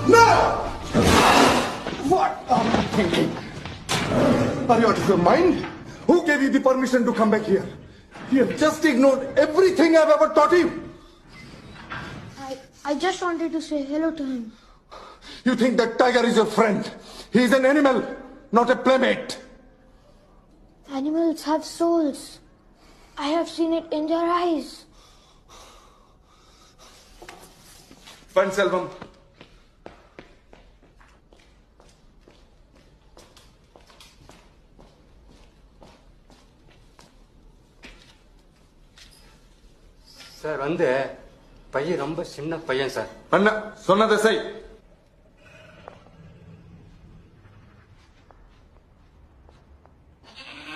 No! What are you thinking? Are you out of your mind? Who gave you the permission to come back here? You have just ignored everything I've ever taught you. I just wanted to say hello to him. You think that tiger is your friend. He is an animal, not a playmate. Animals have souls. I have seen it in their eyes. Panselvam. Sir பையன் ரொம்ப சின்ன பையன் sir. அண்ணா சொன்னதை செய்.